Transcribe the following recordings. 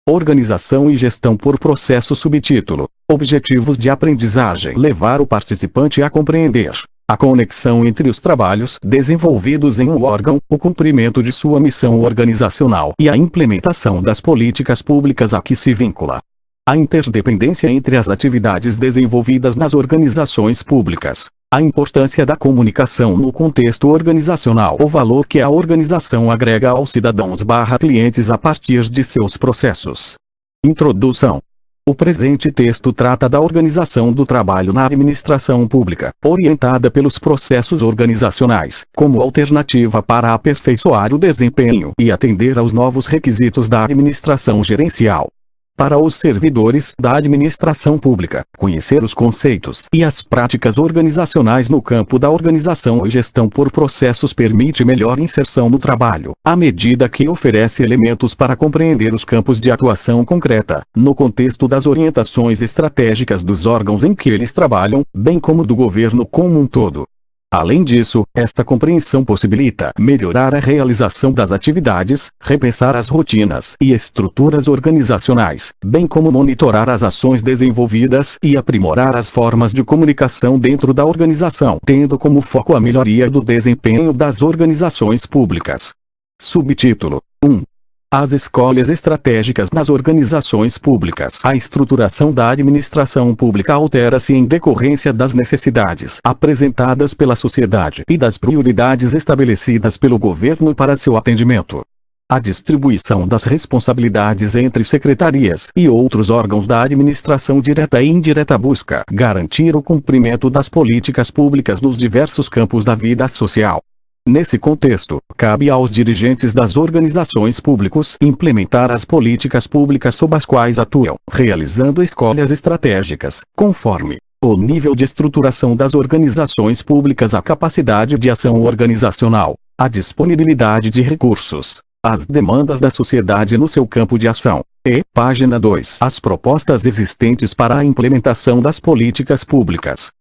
Organização e gestão por processo. Subtítulo: Objetivos de aprendizagem. Levar o participante a compreender a conexão entre os trabalhos desenvolvidos em um órgão, o cumprimento de sua missão organizacional e a implementação das políticas públicas a que se vincula. A interdependência entre as atividades desenvolvidas nas organizações públicas. A importância da comunicação no contexto organizacional. O valor que a organização agrega aos cidadãos/clientes a partir de seus processos. Introdução. O presente texto trata da organização do trabalho na administração pública, orientada pelos processos organizacionais, como alternativa para aperfeiçoar o desempenho e atender aos novos requisitos da administração gerencial. Para os servidores da administração pública, conhecer os conceitos e as práticas organizacionais no campo da organização e gestão por processos permite melhor inserção no trabalho, à medida que oferece elementos para compreender os campos de atuação concreta, no contexto das orientações estratégicas dos órgãos em que eles trabalham, bem como do governo como um todo. Além disso, esta compreensão possibilita melhorar a realização das atividades, repensar as rotinas e estruturas organizacionais, bem como monitorar as ações desenvolvidas e aprimorar as formas de comunicação dentro da organização, tendo como foco a melhoria do desempenho das organizações públicas. Subtítulo: 1. As escolhas estratégicas nas organizações públicas. A estruturação da administração pública altera-se em decorrência das necessidades apresentadas pela sociedade e das prioridades estabelecidas pelo governo para seu atendimento. A distribuição das responsabilidades entre secretarias e outros órgãos da administração direta e indireta busca garantir o cumprimento das políticas públicas nos diversos campos da vida social. Nesse contexto, cabe aos dirigentes das organizações públicas implementar as políticas públicas sob as quais atuam, realizando escolhas estratégicas, conforme o nível de estruturação das organizações públicas, a capacidade de ação organizacional, a disponibilidade de recursos, as demandas da sociedade no seu campo de ação. Página 2. As propostas existentes para a implementação das políticas públicas.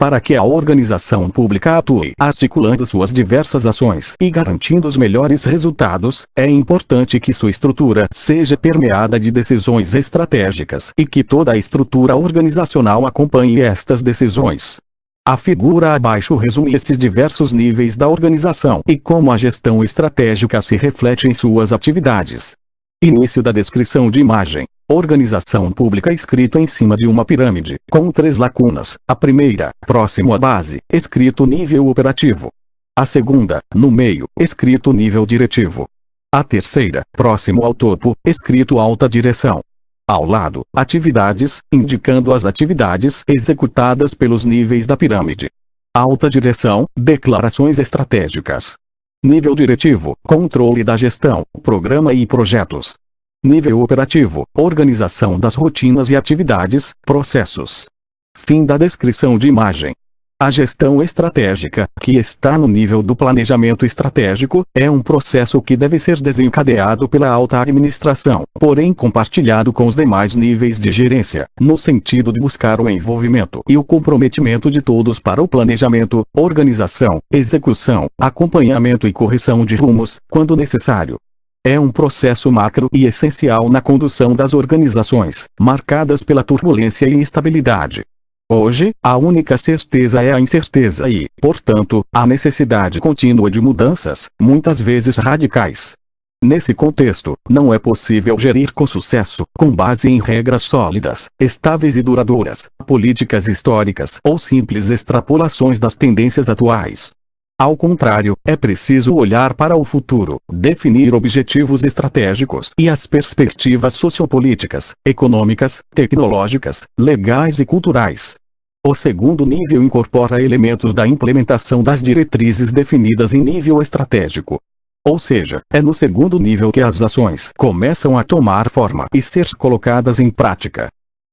Para que a organização pública atue articulando suas diversas ações e garantindo os melhores resultados, é importante que sua estrutura seja permeada de decisões estratégicas e que toda a estrutura organizacional acompanhe estas decisões. A figura abaixo resume estes diversos níveis da organização e como a gestão estratégica se reflete em suas atividades. Início da descrição de imagem. Organização pública escrito em cima de uma pirâmide, com 3 lacunas. A primeira, próximo à base, escrito nível operativo. A segunda, no meio, escrito nível diretivo. A terceira, próximo ao topo, escrito alta direção. Ao lado, atividades, indicando as atividades executadas pelos níveis da pirâmide. Alta direção, declarações estratégicas. Nível diretivo, controle da gestão, programa e projetos. Nível operativo, organização das rotinas e atividades, processos. Fim da descrição de imagem. A gestão estratégica, que está no nível do planejamento estratégico, é um processo que deve ser desencadeado pela alta administração, porém compartilhado com os demais níveis de gerência, no sentido de buscar o envolvimento e o comprometimento de todos para o planejamento, organização, execução, acompanhamento e correção de rumos, quando necessário. É um processo macro e essencial na condução das organizações, marcadas pela turbulência e instabilidade. Hoje, a única certeza é a incerteza e, portanto, a necessidade contínua de mudanças, muitas vezes radicais. Nesse contexto, não é possível gerir com sucesso, com base em regras sólidas, estáveis e duradouras, políticas históricas ou simples extrapolações das tendências atuais. Ao contrário, é preciso olhar para o futuro, definir objetivos estratégicos e as perspectivas sociopolíticas, econômicas, tecnológicas, legais e culturais. O segundo nível incorpora elementos da implementação das diretrizes definidas em nível estratégico. Ou seja, é no segundo nível que as ações começam a tomar forma e ser colocadas em prática.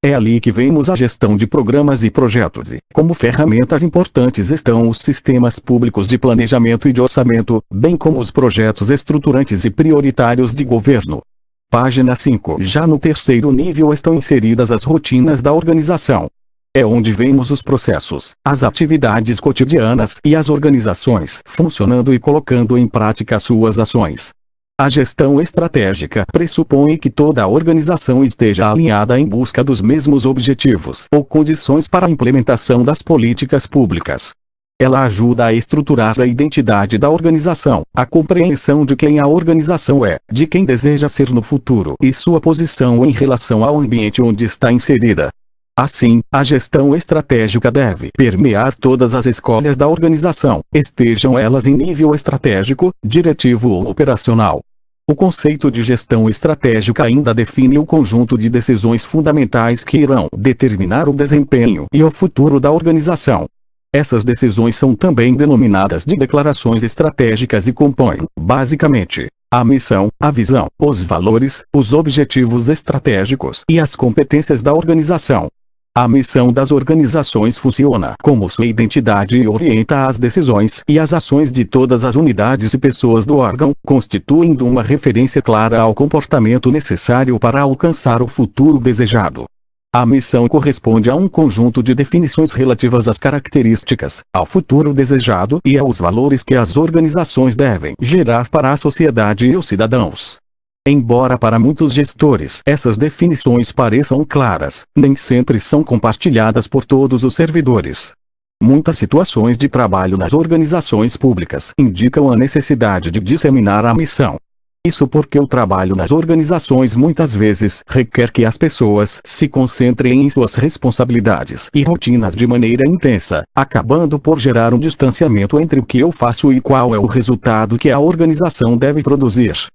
É ali que vemos a gestão de programas e projetos e, como ferramentas importantes, estão os sistemas públicos de planejamento e de orçamento, bem como os projetos estruturantes e prioritários de governo. Página 5. Já no terceiro nível estão inseridas as rotinas da organização. É onde vemos os processos, as atividades cotidianas e as organizações funcionando e colocando em prática suas ações. A gestão estratégica pressupõe que toda a organização esteja alinhada em busca dos mesmos objetivos ou condições para a implementação das políticas públicas. Ela ajuda a estruturar a identidade da organização, a compreensão de quem a organização é, de quem deseja ser no futuro e sua posição em relação ao ambiente onde está inserida. Assim, a gestão estratégica deve permear todas as escolhas da organização, estejam elas em nível estratégico, diretivo ou operacional. O conceito de gestão estratégica ainda define o conjunto de decisões fundamentais que irão determinar o desempenho e o futuro da organização. Essas decisões são também denominadas de declarações estratégicas e compõem, basicamente, a missão, a visão, os valores, os objetivos estratégicos e as competências da organização. A missão das organizações funciona como sua identidade e orienta as decisões e as ações de todas as unidades e pessoas do órgão, constituindo uma referência clara ao comportamento necessário para alcançar o futuro desejado. A missão corresponde a um conjunto de definições relativas às características, ao futuro desejado e aos valores que as organizações devem gerar para a sociedade e os cidadãos. Embora para muitos gestores essas definições pareçam claras, nem sempre são compartilhadas por todos os servidores. Muitas situações de trabalho nas organizações públicas indicam a necessidade de disseminar a missão. Isso porque o trabalho nas organizações muitas vezes requer que as pessoas se concentrem em suas responsabilidades e rotinas de maneira intensa, acabando por gerar um distanciamento entre o que eu faço e qual é o resultado que a organização deve produzir.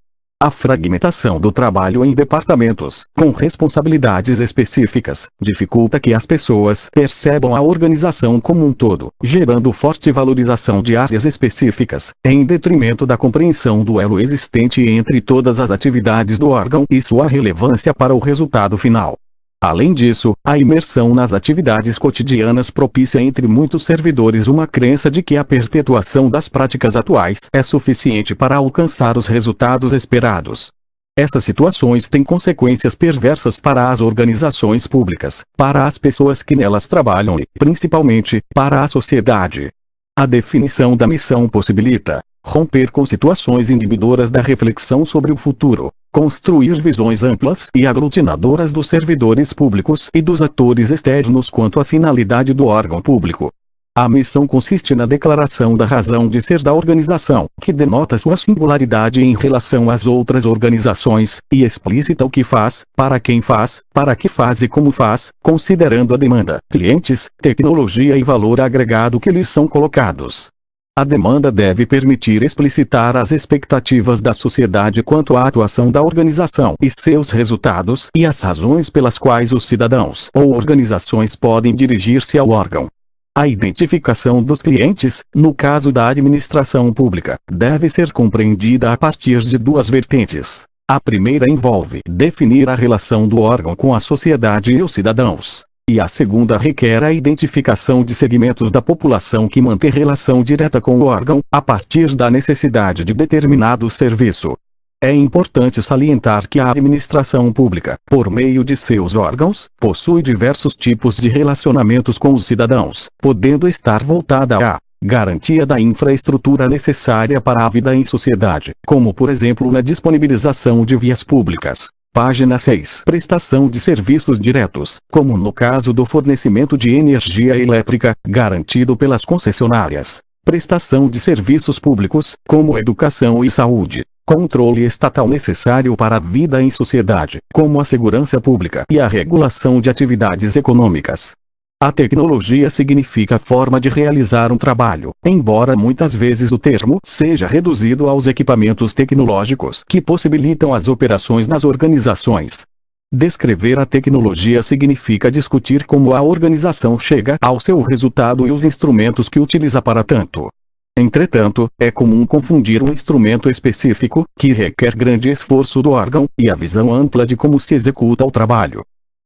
A fragmentação do trabalho em departamentos, com responsabilidades específicas, dificulta que as pessoas percebam a organização como um todo, gerando forte valorização de áreas específicas, em detrimento da compreensão do elo existente entre todas as atividades do órgão e sua relevância para o resultado final. Além disso, a imersão nas atividades cotidianas propicia entre muitos servidores uma crença de que a perpetuação das práticas atuais é suficiente para alcançar os resultados esperados. Essas situações têm consequências perversas para as organizações públicas, para as pessoas que nelas trabalham e, principalmente, para a sociedade. A definição da missão possibilita romper com situações inibidoras da reflexão sobre o futuro, construir visões amplas e aglutinadoras dos servidores públicos e dos atores externos quanto à finalidade do órgão público. A missão consiste na declaração da razão de ser da organização, que denota sua singularidade em relação às outras organizações, e explicita o que faz, para quem faz, para que faz e como faz, considerando a demanda, clientes, tecnologia e valor agregado que lhes são colocados. A demanda deve permitir explicitar as expectativas da sociedade quanto à atuação da organização e seus resultados e as razões pelas quais os cidadãos ou organizações podem dirigir-se ao órgão. A identificação dos clientes, no caso da administração pública, deve ser compreendida a partir de duas vertentes. A primeira envolve definir a relação do órgão com a sociedade e os cidadãos. E a segunda requer a identificação de segmentos da população que mantém relação direta com o órgão, a partir da necessidade de determinado serviço. É importante salientar que a administração pública, por meio de seus órgãos, possui diversos tipos de relacionamentos com os cidadãos, podendo estar voltada à garantia da infraestrutura necessária para a vida em sociedade, como por exemplo na disponibilização de vias públicas. Página 6. Prestação de serviços diretos, como no caso do fornecimento de energia elétrica, garantido pelas concessionárias. Prestação de serviços públicos, como educação e saúde. Controle estatal necessário para a vida em sociedade, como a segurança pública e a regulação de atividades econômicas. A tecnologia significa a forma de realizar um trabalho, embora muitas vezes o termo seja reduzido aos equipamentos tecnológicos que possibilitam as operações nas organizações. Descrever a tecnologia significa discutir como a organização chega ao seu resultado e os instrumentos que utiliza para tanto. Entretanto, é comum confundir um instrumento específico, que requer grande esforço do órgão, e a visão ampla de como se executa o trabalho.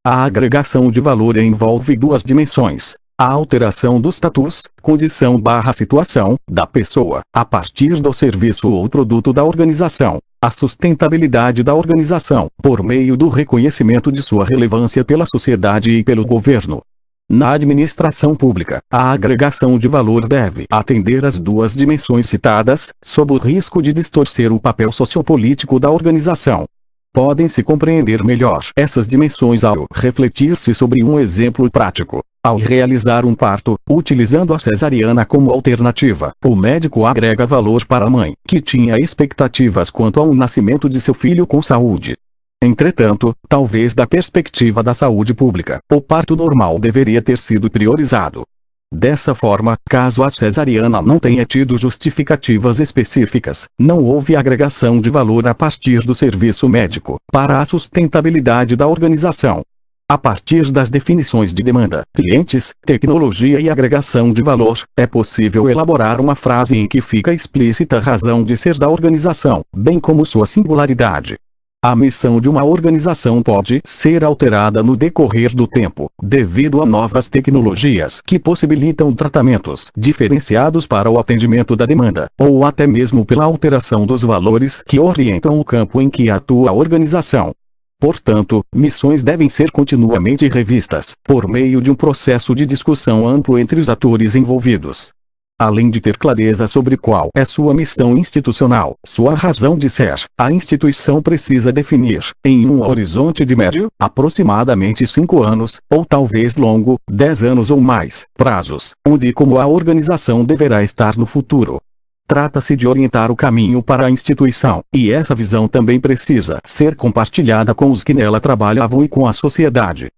A agregação de valor envolve duas dimensões: a alteração do status, condição/situação, da pessoa, a partir do serviço ou produto da organização, a sustentabilidade da organização, por meio do reconhecimento de sua relevância pela sociedade e pelo governo. Na administração pública, a agregação de valor deve atender às duas dimensões citadas, sob o risco de distorcer o papel sociopolítico da organização. Podem-se compreender melhor essas dimensões ao refletir-se sobre um exemplo prático. Ao realizar um parto, utilizando a cesariana como alternativa, o médico agrega valor para a mãe, que tinha expectativas quanto ao nascimento de seu filho com saúde. Entretanto, talvez da perspectiva da saúde pública, o parto normal deveria ter sido priorizado. Dessa forma, caso a cesariana não tenha tido justificativas específicas, não houve agregação de valor a partir do serviço médico, para a sustentabilidade da organização. A partir das definições de demanda, clientes, tecnologia e agregação de valor, é possível elaborar uma frase em que fica explícita a razão de ser da organização, bem como sua singularidade. A missão de uma organização pode ser alterada no decorrer do tempo, devido a novas tecnologias que possibilitam tratamentos diferenciados para o atendimento da demanda, ou até mesmo pela alteração dos valores que orientam o campo em que atua a organização. Portanto, missões devem ser continuamente revistas, por meio de um processo de discussão amplo entre os atores envolvidos. Além de ter clareza sobre qual é sua missão institucional, sua razão de ser, a instituição precisa definir, em um horizonte de médio, aproximadamente 5 anos, ou talvez longo, 10 anos ou mais, prazos, onde e como a organização deverá estar no futuro. Trata-se de orientar o caminho para a instituição, e essa visão também precisa ser compartilhada com os que nela trabalhavam e com a sociedade.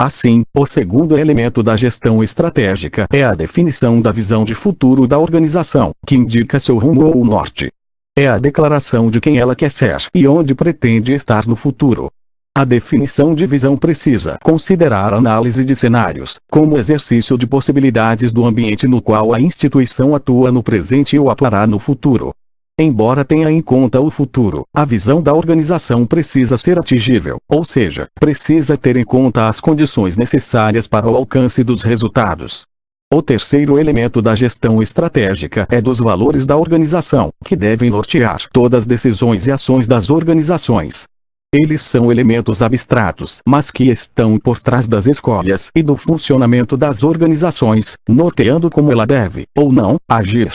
Assim, o segundo elemento da gestão estratégica é a definição da visão de futuro da organização, que indica seu rumo ou norte. É a declaração de quem ela quer ser e onde pretende estar no futuro. A definição de visão precisa considerar a análise de cenários, como exercício de possibilidades do ambiente no qual a instituição atua no presente ou atuará no futuro. Embora tenha em conta o futuro, a visão da organização precisa ser atingível, ou seja, precisa ter em conta as condições necessárias para o alcance dos resultados. O terceiro elemento da gestão estratégica é dos valores da organização, que devem nortear todas as decisões e ações das organizações. Eles são elementos abstratos, mas que estão por trás das escolhas e do funcionamento das organizações, norteando como ela deve, ou não, agir.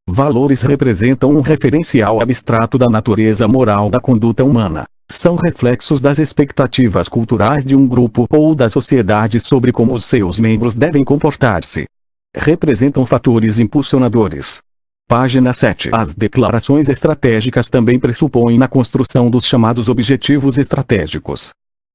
Valores representam um referencial abstrato da natureza moral da conduta humana. São reflexos das expectativas culturais de um grupo ou da sociedade sobre como os seus membros devem comportar-se. Representam fatores impulsionadores. Página 7. As declarações estratégicas também pressupõem na construção dos chamados objetivos estratégicos.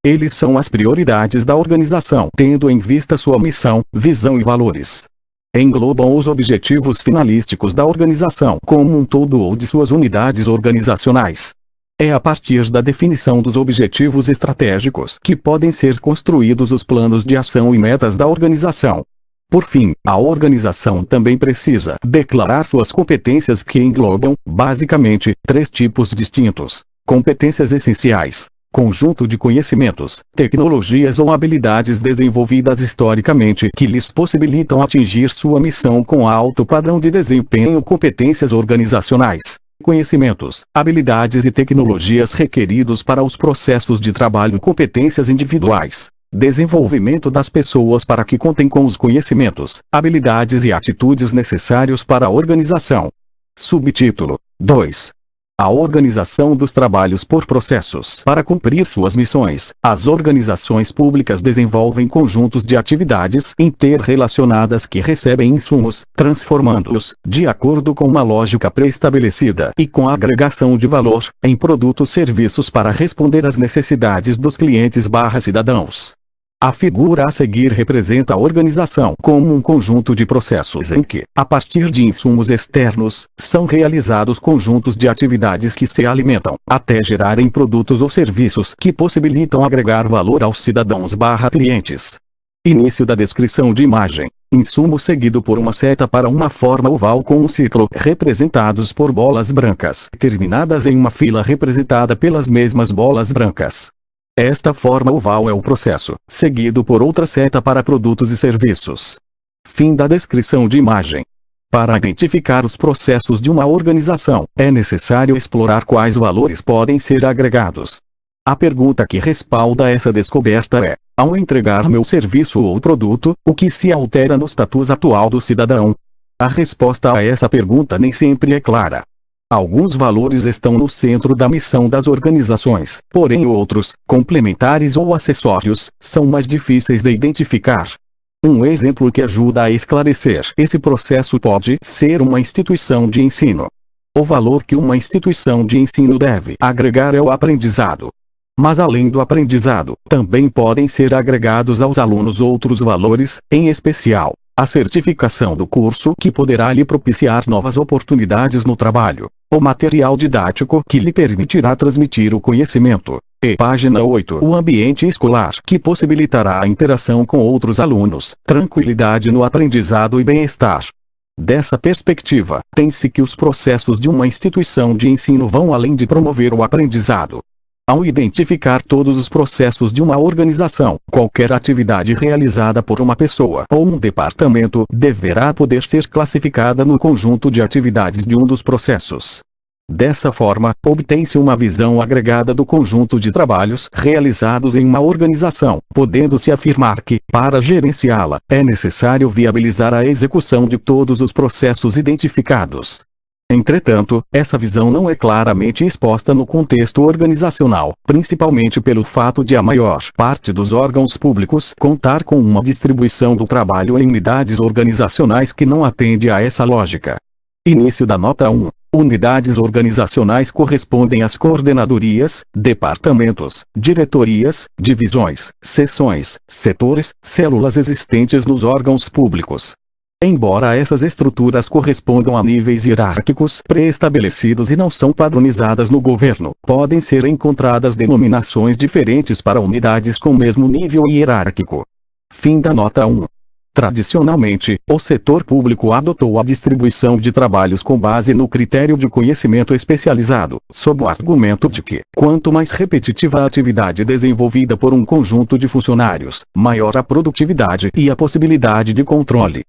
Eles são as prioridades da organização, tendo em vista sua missão, visão e valores. Englobam os objetivos finalísticos da organização como um todo ou de suas unidades organizacionais. É a partir da definição dos objetivos estratégicos que podem ser construídos os planos de ação e metas da organização. Por fim, a organização também precisa declarar suas competências que englobam, basicamente, 3 tipos distintos: competências essenciais, conjunto de conhecimentos, tecnologias ou habilidades desenvolvidas historicamente que lhes possibilitam atingir sua missão com alto padrão de desempenho, competências organizacionais, conhecimentos, habilidades e tecnologias requeridos para os processos de trabalho, competências individuais, desenvolvimento das pessoas para que contem com os conhecimentos, habilidades e atitudes necessários para a organização. Subtítulo 2. A organização dos trabalhos por processos. Para cumprir suas missões, as organizações públicas desenvolvem conjuntos de atividades interrelacionadas que recebem insumos, transformando-os, de acordo com uma lógica pré-estabelecida e com a agregação de valor, em produtos-serviços para responder às necessidades dos clientes/cidadãos. A figura a seguir representa a organização como um conjunto de processos em que, a partir de insumos externos, são realizados conjuntos de atividades que se alimentam, até gerarem produtos ou serviços que possibilitam agregar valor aos cidadãos/clientes. Início da descrição de imagem. Insumo seguido por uma seta para uma forma oval com um ciclo, representados por bolas brancas, terminadas em uma fila representada pelas mesmas bolas brancas. Esta forma oval é o processo, seguido por outra seta para produtos e serviços. Fim da descrição de imagem. Para identificar os processos de uma organização, é necessário explorar quais valores podem ser agregados. A pergunta que respalda essa descoberta é: Ao entregar meu serviço ou produto, o que se altera no status atual do cidadão? A resposta a essa pergunta nem sempre é clara. Alguns valores estão no centro da missão das organizações, porém outros, complementares ou acessórios, são mais difíceis de identificar. Um exemplo que ajuda a esclarecer esse processo pode ser uma instituição de ensino. O valor que uma instituição de ensino deve agregar é o aprendizado. Mas além do aprendizado, também podem ser agregados aos alunos outros valores, em especial, a certificação do curso que poderá lhe propiciar novas oportunidades no trabalho, o material didático que lhe permitirá transmitir o conhecimento, e página 8, o ambiente escolar que possibilitará a interação com outros alunos, tranquilidade no aprendizado e bem-estar. Dessa perspectiva, tem-se que os processos de uma instituição de ensino vão além de promover o aprendizado. Ao identificar todos os processos de uma organização, qualquer atividade realizada por uma pessoa ou um departamento deverá poder ser classificada no conjunto de atividades de um dos processos. Dessa forma, obtém-se uma visão agregada do conjunto de trabalhos realizados em uma organização, podendo-se afirmar que, para gerenciá-la, é necessário viabilizar a execução de todos os processos identificados. Entretanto, essa visão não é claramente exposta no contexto organizacional, principalmente pelo fato de a maior parte dos órgãos públicos contar com uma distribuição do trabalho em unidades organizacionais que não atende a essa lógica. Início da nota 1. Unidades organizacionais correspondem às coordenadorias, departamentos, diretorias, divisões, seções, setores, células existentes nos órgãos públicos. Embora essas estruturas correspondam a níveis hierárquicos pré-estabelecidos e não são padronizadas no governo, podem ser encontradas denominações diferentes para unidades com o mesmo nível hierárquico. Fim da nota 1. Tradicionalmente, o setor público adotou a distribuição de trabalhos com base no critério de conhecimento especializado, sob o argumento de que, quanto mais repetitiva a atividade desenvolvida por um conjunto de funcionários, maior a produtividade e a possibilidade de controle.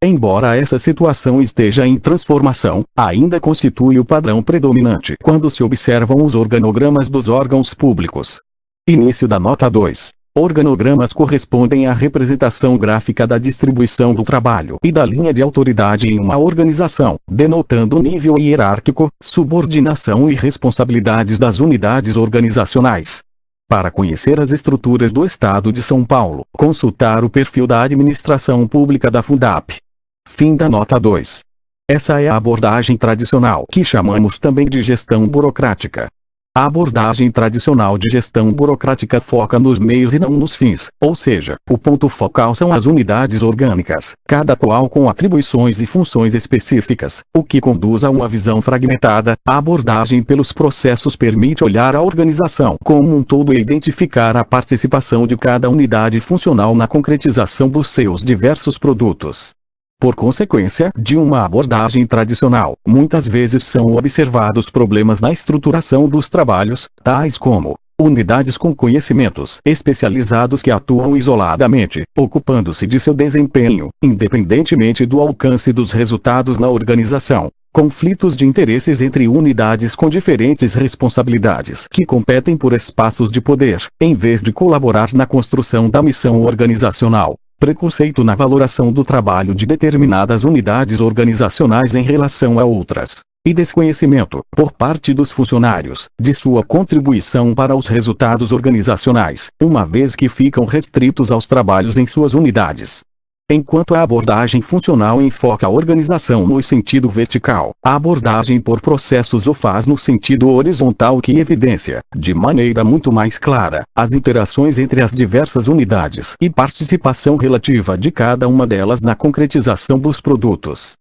Embora essa situação esteja em transformação, ainda constitui o padrão predominante quando se observam os organogramas dos órgãos públicos. Início da nota 2. Organogramas correspondem à representação gráfica da distribuição do trabalho e da linha de autoridade em uma organização, denotando o nível hierárquico, subordinação e responsabilidades das unidades organizacionais. Para conhecer as estruturas do Estado de São Paulo, consultar o perfil da administração pública da Fundap. Fim da nota 2. Essa é a abordagem tradicional que chamamos também de gestão burocrática. A abordagem tradicional de gestão burocrática foca nos meios e não nos fins, ou seja, o ponto focal são as unidades orgânicas, cada qual com atribuições e funções específicas, o que conduz a uma visão fragmentada. A abordagem pelos processos permite olhar a organização como um todo e identificar a participação de cada unidade funcional na concretização dos seus diversos produtos. Por consequência de uma abordagem tradicional, muitas vezes são observados problemas na estruturação dos trabalhos, tais como unidades com conhecimentos especializados que atuam isoladamente, ocupando-se de seu desempenho, independentemente do alcance dos resultados na organização. Conflitos de interesses entre unidades com diferentes responsabilidades que competem por espaços de poder, em vez de colaborar na construção da missão organizacional. Preconceito na valoração do trabalho de determinadas unidades organizacionais em relação a outras. E desconhecimento, por parte dos funcionários, de sua contribuição para os resultados organizacionais, uma vez que ficam restritos aos trabalhos em suas unidades. Enquanto a abordagem funcional enfoca a organização no sentido vertical, a abordagem por processos o faz no sentido horizontal, que evidencia, de maneira muito mais clara, as interações entre as diversas unidades e participação relativa de cada uma delas na concretização dos produtos.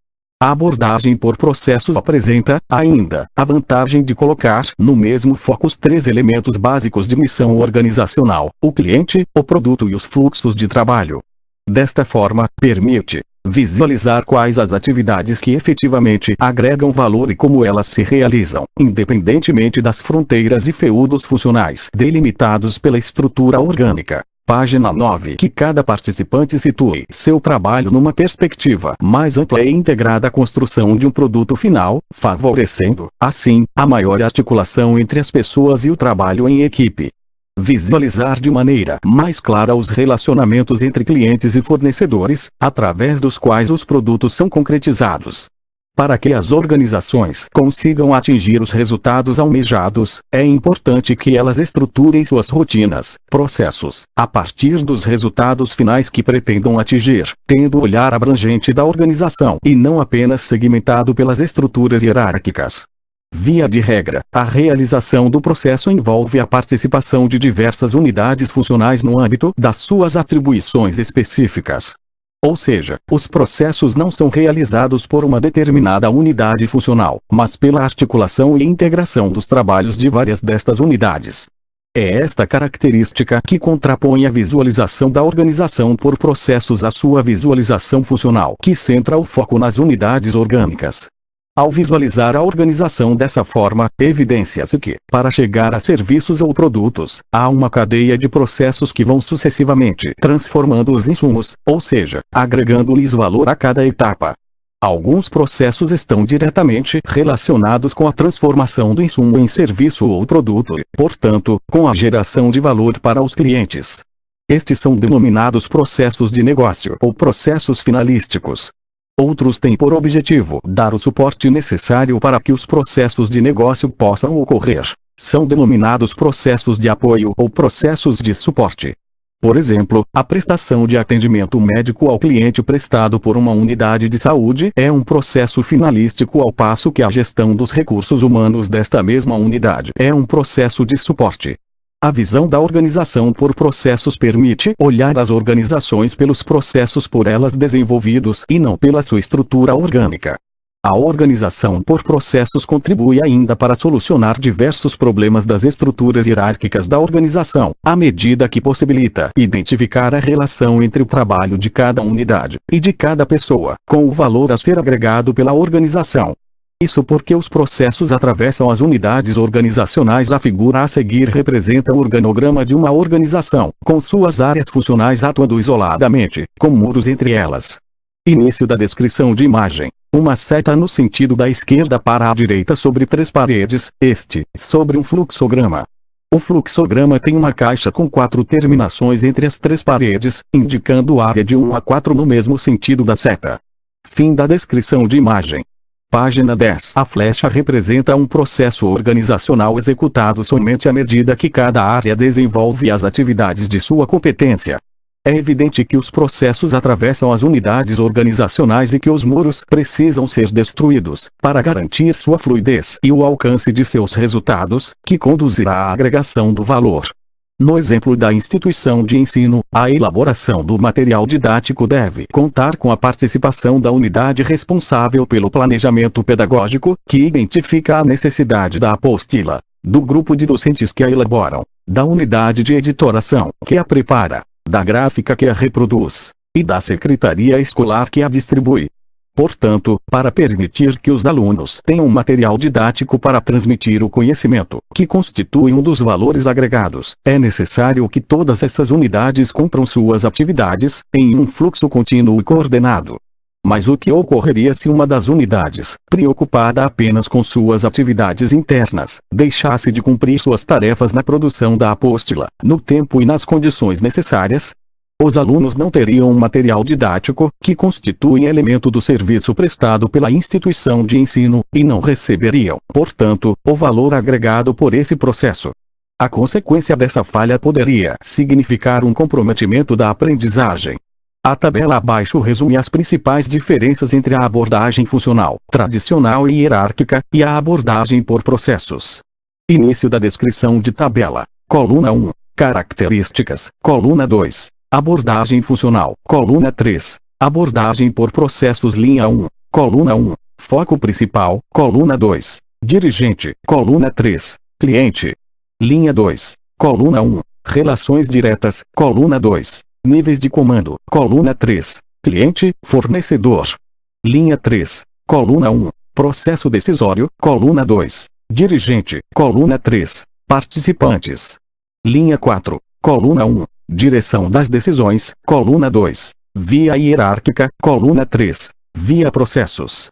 A abordagem por processos apresenta, ainda, a vantagem de colocar no mesmo foco os três elementos básicos de missão organizacional: o cliente, o produto e os fluxos de trabalho. Desta forma, permite visualizar quais as atividades que efetivamente agregam valor e como elas se realizam, independentemente das fronteiras e feudos funcionais delimitados pela estrutura orgânica. Página 9. Que cada participante situe seu trabalho numa perspectiva mais ampla e integrada à construção de um produto final, favorecendo, assim, a maior articulação entre as pessoas e o trabalho em equipe. Visualizar de maneira mais clara os relacionamentos entre clientes e fornecedores, através dos quais os produtos são concretizados. Para que as organizações consigam atingir os resultados almejados, é importante que elas estruturem suas rotinas, processos, a partir dos resultados finais que pretendam atingir, tendo o olhar abrangente da organização e não apenas segmentado pelas estruturas hierárquicas. Via de regra, a realização do processo envolve a participação de diversas unidades funcionais no âmbito das suas atribuições específicas. Ou seja, os processos não são realizados por uma determinada unidade funcional, mas pela articulação e integração dos trabalhos de várias destas unidades. É esta característica que contrapõe a visualização da organização por processos à sua visualização funcional, que centra o foco nas unidades orgânicas. Ao visualizar a organização dessa forma, evidencia-se que, para chegar a serviços ou produtos, há uma cadeia de processos que vão sucessivamente transformando os insumos, ou seja, agregando-lhes valor a cada etapa. Alguns processos estão diretamente relacionados com a transformação do insumo em serviço ou produto e, portanto, com a geração de valor para os clientes. Estes são denominados processos de negócio ou processos finalísticos. Outros têm por objetivo dar o suporte necessário para que os processos de negócio possam ocorrer. São denominados processos de apoio ou processos de suporte. Por exemplo, a prestação de atendimento médico ao cliente prestado por uma unidade de saúde é um processo finalístico, ao passo que a gestão dos recursos humanos desta mesma unidade é um processo de suporte. A visão da organização por processos permite olhar as organizações pelos processos por elas desenvolvidos e não pela sua estrutura orgânica. A organização por processos contribui ainda para solucionar diversos problemas das estruturas hierárquicas da organização, à medida que possibilita identificar a relação entre o trabalho de cada unidade e de cada pessoa, com o valor a ser agregado pela organização. Isso porque os processos atravessam as unidades organizacionais. A figura a seguir representa o organograma de uma organização, com suas áreas funcionais atuando isoladamente, com muros entre elas. Início da descrição de imagem. Uma seta no sentido da esquerda para a direita sobre 3 paredes, sobre um fluxograma. O fluxograma tem uma caixa com 4 terminações entre as 3 paredes, indicando área de 1 a 4 no mesmo sentido da seta. Fim da descrição de imagem. Página 10. A flecha representa um processo organizacional executado somente à medida que cada área desenvolve as atividades de sua competência. É evidente que os processos atravessam as unidades organizacionais e que os muros precisam ser destruídos, para garantir sua fluidez e o alcance de seus resultados, que conduzirá à agregação do valor. No exemplo da instituição de ensino, a elaboração do material didático deve contar com a participação da unidade responsável pelo planejamento pedagógico, que identifica a necessidade da apostila, do grupo de docentes que a elaboram, da unidade de editoração, que a prepara, da gráfica que a reproduz, e da secretaria escolar que a distribui. Portanto, para permitir que os alunos tenham material didático para transmitir o conhecimento, que constitui um dos valores agregados, é necessário que todas essas unidades cumpram suas atividades, em um fluxo contínuo e coordenado. Mas o que ocorreria se uma das unidades, preocupada apenas com suas atividades internas, deixasse de cumprir suas tarefas na produção da apostila, no tempo e nas condições necessárias? Os alunos não teriam um material didático, que constitui elemento do serviço prestado pela instituição de ensino, e não receberiam, portanto, o valor agregado por esse processo. A consequência dessa falha poderia significar um comprometimento da aprendizagem. A tabela abaixo resume as principais diferenças entre a abordagem funcional, tradicional e hierárquica, e a abordagem por processos. Início da descrição de tabela. Coluna 1. Características. Coluna 2. Abordagem funcional. Coluna 3. Abordagem por processos. Linha 1. Coluna 1. Foco principal. Coluna 2. Dirigente. Coluna 3. Cliente. Linha 2. Coluna 1. Relações diretas. Coluna 2. Níveis de comando. Coluna 3. Cliente, fornecedor. Linha 3. Coluna 1. Processo decisório. Coluna 2. Dirigente. Coluna 3. Participantes. Linha 4. Coluna 1. Direção das decisões. Coluna 2. Via hierárquica. Coluna 3. Via processos.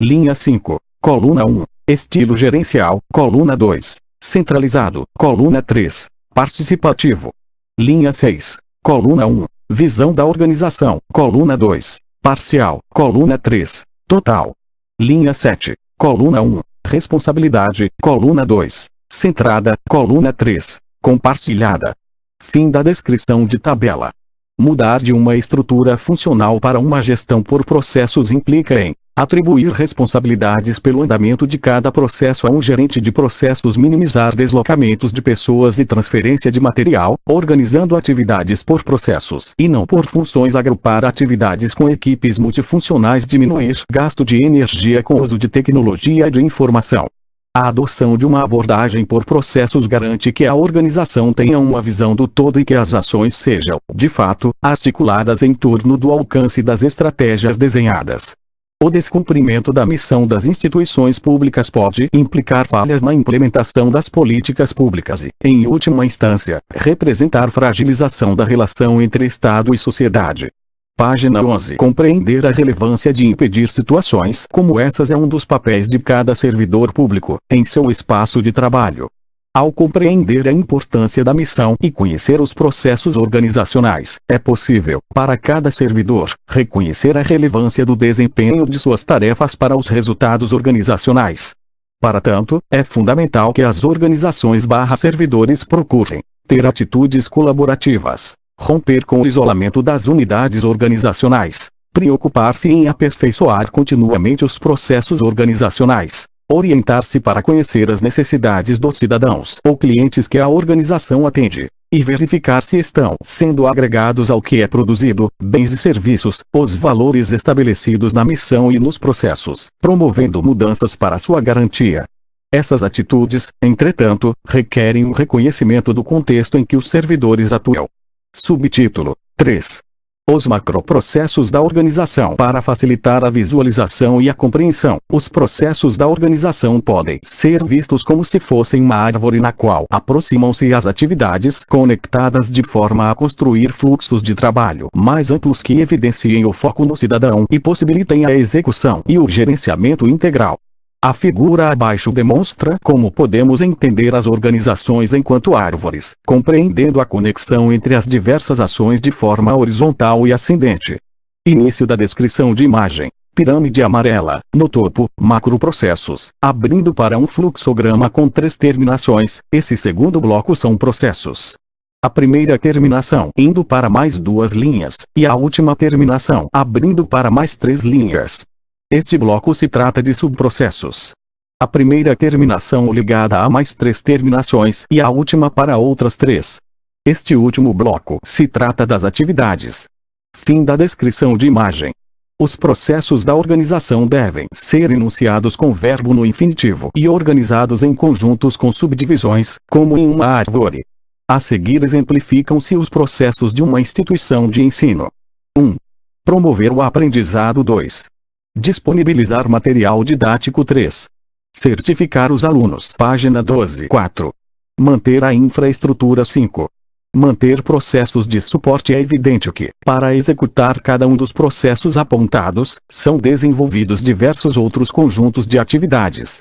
Linha 5. Coluna 1. Estilo gerencial. Coluna 2. Centralizado. Coluna 3. Participativo. Linha 6. Coluna 1. Visão da organização. Coluna 2. Parcial. Coluna 3. Total. Linha 7. Coluna 1. Responsabilidade. Coluna 2. Centrada. Coluna 3. Compartilhada. Fim da descrição de tabela. Mudar de uma estrutura funcional para uma gestão por processos implica em atribuir responsabilidades pelo andamento de cada processo a um gerente de processos, minimizar deslocamentos de pessoas e transferência de material, organizando atividades por processos e não por funções, agrupar atividades com equipes multifuncionais, diminuir gasto de energia com uso de tecnologia de informação. A adoção de uma abordagem por processos garante que a organização tenha uma visão do todo e que as ações sejam, de fato, articuladas em torno do alcance das estratégias desenhadas. O descumprimento da missão das instituições públicas pode implicar falhas na implementação das políticas públicas e, em última instância, representar fragilização da relação entre Estado e sociedade. Página 11. Compreender a relevância de impedir situações como essas é um dos papéis de cada servidor público, em seu espaço de trabalho. Ao compreender a importância da missão e conhecer os processos organizacionais, é possível, para cada servidor, reconhecer a relevância do desempenho de suas tarefas para os resultados organizacionais. Para tanto, é fundamental que as organizações/servidores procurem ter atitudes colaborativas, romper com o isolamento das unidades organizacionais, preocupar-se em aperfeiçoar continuamente os processos organizacionais, orientar-se para conhecer as necessidades dos cidadãos ou clientes que a organização atende, e verificar se estão sendo agregados ao que é produzido, bens e serviços, os valores estabelecidos na missão e nos processos, promovendo mudanças para sua garantia. Essas atitudes, entretanto, requerem um reconhecimento do contexto em que os servidores atuam. Subtítulo 3. Os macroprocessos da organização. Para facilitar a visualização e a compreensão, os processos da organização podem ser vistos como se fossem uma árvore na qual aproximam-se as atividades conectadas de forma a construir fluxos de trabalho mais amplos que evidenciem o foco no cidadão e possibilitem a execução e o gerenciamento integral. A figura abaixo demonstra como podemos entender as organizações enquanto árvores, compreendendo a conexão entre as diversas ações de forma horizontal e ascendente. Início da descrição de imagem. Pirâmide amarela, no topo, macroprocessos, abrindo para um fluxograma com 3 terminações. Esse segundo bloco são processos. A primeira terminação indo para mais 2 linhas, e a última terminação abrindo para mais 3 linhas. Este bloco se trata de subprocessos. A primeira terminação ligada a mais 3 terminações e a última para outras 3. Este último bloco se trata das atividades. Fim da descrição de imagem. Os processos da organização devem ser enunciados com verbo no infinitivo e organizados em conjuntos com subdivisões, como em uma árvore. A seguir exemplificam-se os processos de uma instituição de ensino. 1. Promover o aprendizado. 2. Disponibilizar material didático. 3. Certificar os alunos. Página 12. 4. Manter a infraestrutura. 5. Manter processos de suporte. É evidente que, para executar cada um dos processos apontados, são desenvolvidos diversos outros conjuntos de atividades.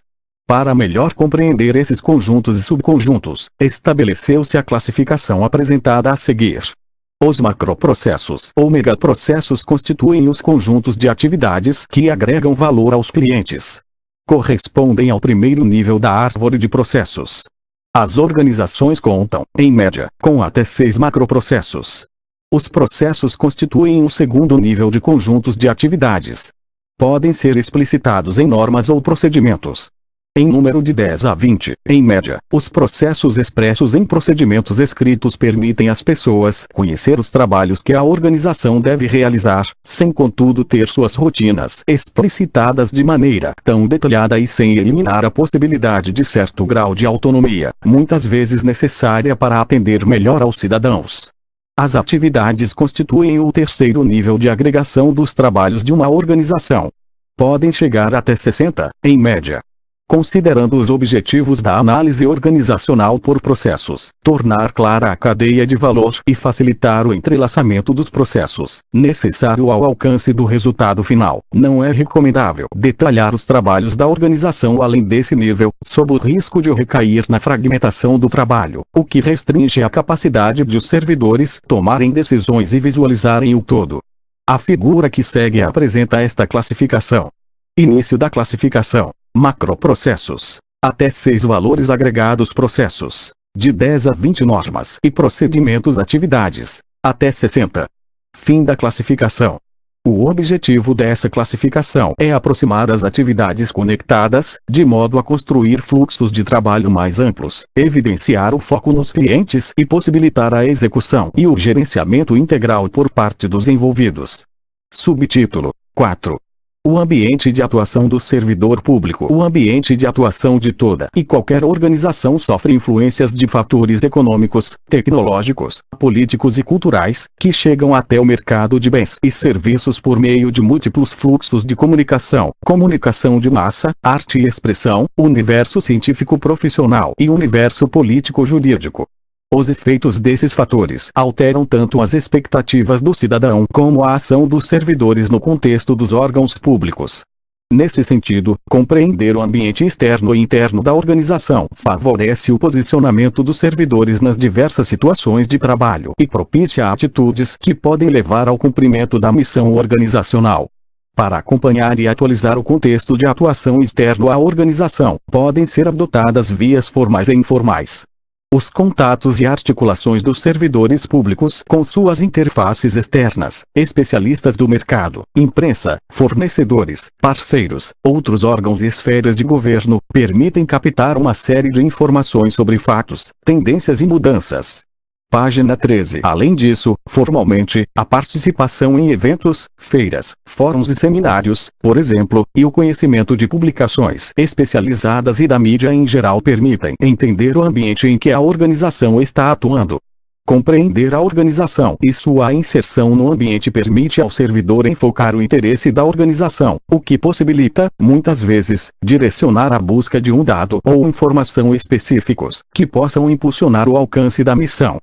Para melhor compreender esses conjuntos e subconjuntos, estabeleceu-se a classificação apresentada a seguir. Os macroprocessos ou megaprocessos constituem os conjuntos de atividades que agregam valor aos clientes. Correspondem ao primeiro nível da árvore de processos. As organizações contam, em média, com até 6 macroprocessos. Os processos constituem o segundo nível de conjuntos de atividades. Podem ser explicitados em normas ou procedimentos. Em número de 10 a 20, em média, os processos expressos em procedimentos escritos permitem às pessoas conhecer os trabalhos que a organização deve realizar, sem contudo ter suas rotinas explicitadas de maneira tão detalhada e sem eliminar a possibilidade de certo grau de autonomia, muitas vezes necessária para atender melhor aos cidadãos. As atividades constituem o terceiro nível de agregação dos trabalhos de uma organização. Podem chegar até 60, em média. Considerando os objetivos da análise organizacional por processos, tornar clara a cadeia de valor e facilitar o entrelaçamento dos processos, necessário ao alcance do resultado final. Não é recomendável detalhar os trabalhos da organização além desse nível, sob o risco de recair na fragmentação do trabalho, o que restringe a capacidade de os servidores tomarem decisões e visualizarem o todo. A figura que segue apresenta esta classificação. Início da classificação. Macroprocessos. Até 6 valores agregados processos. De 10 a 20 normas e procedimentos atividades. Até 60. Fim da classificação. O objetivo dessa classificação é aproximar as atividades conectadas, de modo a construir fluxos de trabalho mais amplos, evidenciar o foco nos clientes e possibilitar a execução e o gerenciamento integral por parte dos envolvidos. Subtítulo 4. O ambiente de atuação do servidor público. O ambiente de atuação de toda e qualquer organização sofre influências de fatores econômicos, tecnológicos, políticos e culturais, que chegam até o mercado de bens e serviços por meio de múltiplos fluxos de comunicação, comunicação de massa, arte e expressão, universo científico profissional e universo político-jurídico. Os efeitos desses fatores alteram tanto as expectativas do cidadão como a ação dos servidores no contexto dos órgãos públicos. Nesse sentido, compreender o ambiente externo e interno da organização favorece o posicionamento dos servidores nas diversas situações de trabalho e propicia atitudes que podem levar ao cumprimento da missão organizacional. Para acompanhar e atualizar o contexto de atuação externo à organização, podem ser adotadas vias formais e informais. Os contatos e articulações dos servidores públicos com suas interfaces externas, especialistas do mercado, imprensa, fornecedores, parceiros, outros órgãos e esferas de governo, permitem captar uma série de informações sobre fatos, tendências e mudanças. Página 13. Além disso, formalmente, a participação em eventos, feiras, fóruns e seminários, por exemplo, e o conhecimento de publicações especializadas e da mídia em geral permitem entender o ambiente em que a organização está atuando. Compreender a organização e sua inserção no ambiente permite ao servidor enfocar o interesse da organização, o que possibilita, muitas vezes, direcionar a busca de um dado ou informação específicos, que possam impulsionar o alcance da missão.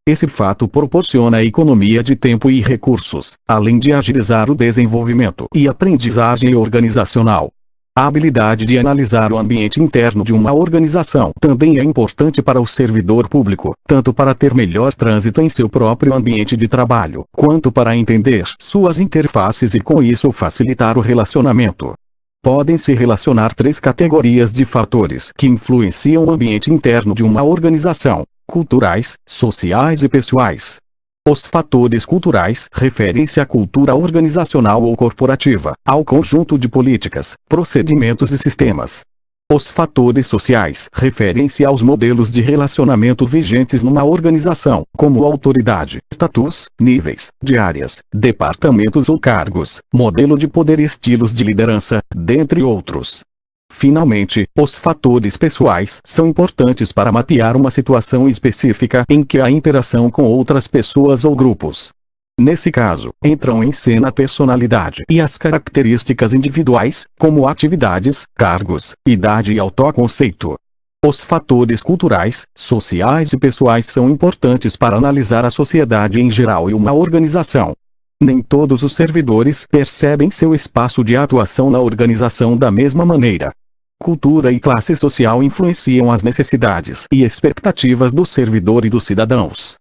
Esse fato proporciona economia de tempo e recursos, além de agilizar o desenvolvimento e aprendizagem organizacional. A habilidade de analisar o ambiente interno de uma organização também é importante para o servidor público, tanto para ter melhor trânsito em seu próprio ambiente de trabalho, quanto para entender suas interfaces e com isso facilitar o relacionamento. Podem-se relacionar 3 categorias de fatores que influenciam o ambiente interno de uma organização: culturais, sociais e pessoais. Os fatores culturais referem-se à cultura organizacional ou corporativa, ao conjunto de políticas, procedimentos e sistemas. Os fatores sociais referem-se aos modelos de relacionamento vigentes numa organização, como autoridade, status, níveis, de áreas, departamentos ou cargos, modelo de poder e estilos de liderança, dentre outros. Finalmente, os fatores pessoais são importantes para mapear uma situação específica em que há interação com outras pessoas ou grupos. Nesse caso, entram em cena a personalidade e as características individuais, como atividades, cargos, idade e autoconceito. Os fatores culturais, sociais e pessoais são importantes para analisar a sociedade em geral e uma organização. Nem todos os servidores percebem seu espaço de atuação na organização da mesma maneira. Cultura e classe social influenciam as necessidades e expectativas do servidor e dos cidadãos.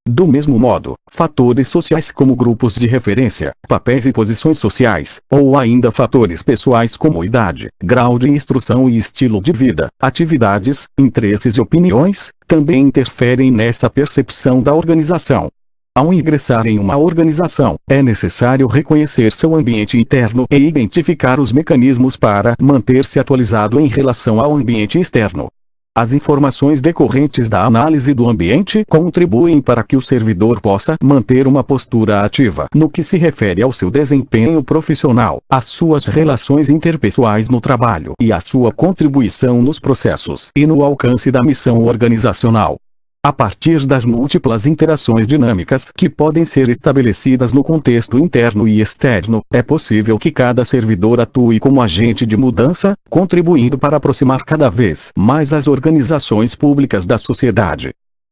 Do mesmo modo, fatores sociais como grupos de referência, papéis e posições sociais, ou ainda fatores pessoais como idade, grau de instrução e estilo de vida, atividades, interesses e opiniões, também interferem nessa percepção da organização. Ao ingressar em uma organização, é necessário reconhecer seu ambiente interno e identificar os mecanismos para manter-se atualizado em relação ao ambiente externo. As informações decorrentes da análise do ambiente contribuem para que o servidor possa manter uma postura ativa no que se refere ao seu desempenho profissional, às suas relações interpessoais no trabalho e à sua contribuição nos processos e no alcance da missão organizacional. A partir das múltiplas interações dinâmicas que podem ser estabelecidas no contexto interno e externo, é possível que cada servidor atue como agente de mudança, contribuindo para aproximar cada vez mais as organizações públicas da sociedade.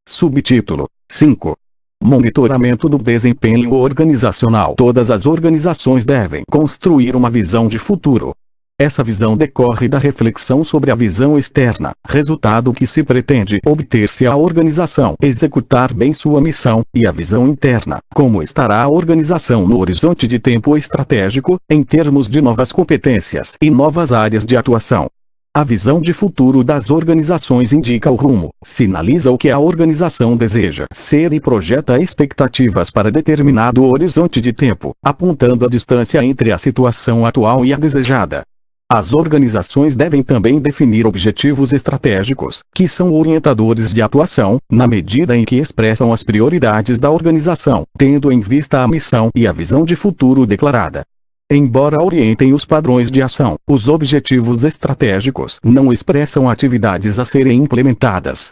Subtítulo 5. Monitoramento do desempenho organizacional. Todas as organizações devem construir uma visão de futuro. Essa visão decorre da reflexão sobre a visão externa, resultado que se pretende obter se a organização executar bem sua missão, e a visão interna, como estará a organização no horizonte de tempo estratégico, em termos de novas competências e novas áreas de atuação. A visão de futuro das organizações indica o rumo, sinaliza o que a organização deseja ser e projeta expectativas para determinado horizonte de tempo, apontando a distância entre a situação atual e a desejada. As organizações devem também definir objetivos estratégicos, que são orientadores de atuação, na medida em que expressam as prioridades da organização, tendo em vista a missão e a visão de futuro declarada. Embora orientem os padrões de ação, os objetivos estratégicos não expressam atividades a serem implementadas.